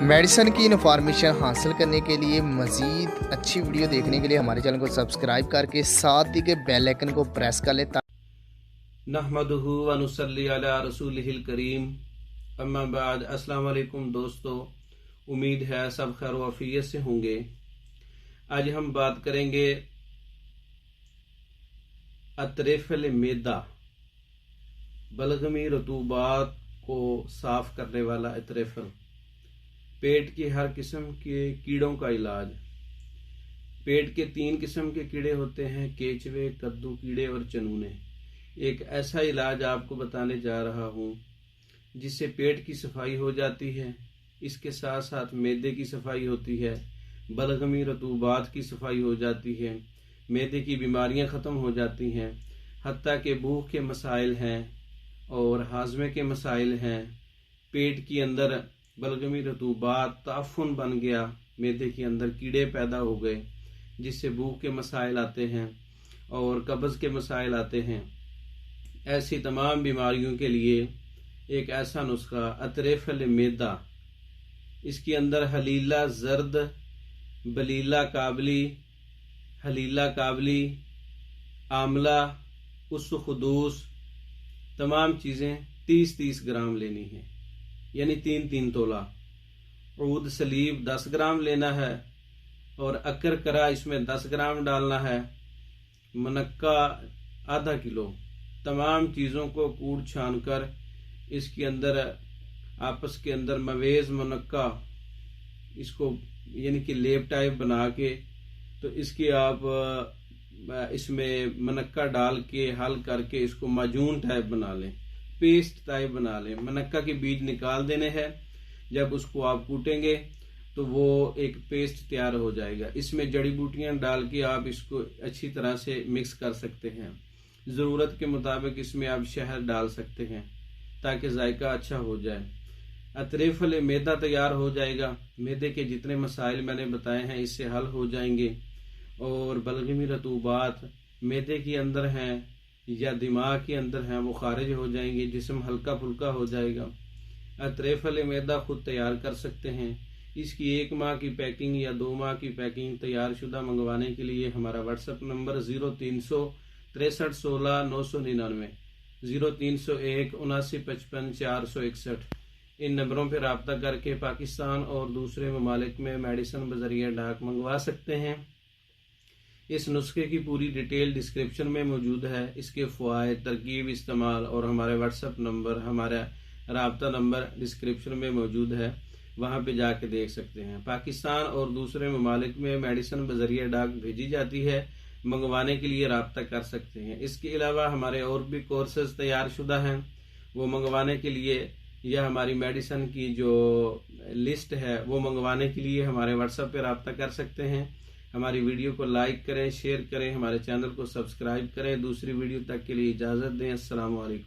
Medicine की information हासिल करने के लिए मज़ीद अच्छी वीडियो देखने के लिए हमारे चैनल को सब्सक्राइब करके साथ ही के बेल आइकन को प्रेस कर ले। नहमदुहु व नुसल्ली अला रसूलिहिल करीम, अम्मा बाद। अस्सलाम वालेकुम दोस्तों, उम्मीद है सब खैर व आफियत से होंगे। आज हम बात करेंगे अतरेफल मैदा, बलगमी रतूबात को साफ करने वाला अतरेफल, पेट की हर किस्म के कीड़ों का इलाज। पेट के 3 किस्म के कीड़े होते हैं, केचवे, कद्दू कीड़े और चनूने। एक ऐसा इलाज आपको बताने जा रहा हूँ जिससे पेट की सफाई हो जाती है, इसके साथ साथ मैदे की सफाई होती है, बलगमी रतूबात की सफाई हो जाती है, मैदे की बीमारियां ख़त्म हो जाती हैं, हत्ता के भूख के मसाइल हैं और हाजमे के मसाइल हैं। पेट के अंदर बलगमी रतूबात ताफुन बन गया, मैदे के अंदर कीड़े पैदा हो गए जिससे भूख के मसाइल आते हैं और कब्ज़ के मसाइल आते हैं। ऐसी तमाम बीमारियों के लिए एक ऐसा नुस्खा अतरेफल मैदा। इसके अंदर हलीला जर्द, बलीला काबली, हलीला काबली, आमला, उसखुदूस, तमाम चीज़ें 30-30 ग्राम लेनी है, यानी 3-3 तोला। ऊद सलीब 10 ग्राम लेना है और अकर करा इसमें 10 ग्राम डालना है। मनक्का आधा किलो। तमाम चीज़ों को कूट छान कर इसके अंदर आपस के अंदर मवेज़ मनक्का, इसको यानी कि लेप टाइप बना के, तो इसके आप इसमें मनक्का डाल के हल करके इसको माजून टाइप बना लें, पेस्ट टाइप बना लें। मनक्का के बीज निकाल देने हैं, जब उसको आप कूटेंगे तो वो एक पेस्ट तैयार हो जाएगा। इसमें जड़ी बूटियां डाल के आप इसको अच्छी तरह से मिक्स कर सकते हैं। ज़रूरत के मुताबिक इसमें आप शहद डाल सकते हैं ताकि जायका अच्छा हो जाए। अतरेफल मैदा तैयार हो जाएगा। मैदे के जितने मसाइल मैंने बताए हैं इससे हल हो जाएंगे और बलगमी रतूबात मैदे के अंदर हैं या दिमाग के अंदर हैं वो खारिज हो जाएंगे, जिस्म हल्का फुल्का हो जाएगा। अतरेफल मैदा खुद तैयार कर सकते हैं। इसकी 1 माह की पैकिंग या 2 माह की पैकिंग तैयार शुदा मंगवाने के लिए हमारा व्हाट्सएप नंबर 0363 16 999, 0301 79 55 461। इन नंबरों पर रब्ता करके पाकिस्तान और दूसरे ममालिक में मेडिसिन बजरिया डाक मंगवा सकते हैं। इस नुस्खे की पूरी डिटेल डिस्क्रिप्शन में मौजूद है। इसके फ़वाइद, तरकीब, इस्तेमाल और हमारे व्हाट्सएप नंबर, हमारा राब्ता नंबर डिस्क्रिप्शन में मौजूद है, वहाँ पे जाके देख सकते हैं। पाकिस्तान और दूसरे ममालिक में मेडिसिन बजरिया डाक भेजी जाती है, मंगवाने के लिए राब्ता कर सकते हैं। इसके अलावा हमारे और भी कोर्सेज तैयार शुदा हैं, वो मंगवाने के लिए या हमारी मेडिसिन की जो लिस्ट है वो मंगवाने के लिए हमारे व्हाट्सएप पर राब्ता कर सकते हैं। हमारी वीडियो को लाइक करें, शेयर करें, हमारे चैनल को सब्सक्राइब करें। दूसरी वीडियो तक के लिए इजाज़त दें। अस्सलाम वालेकुम।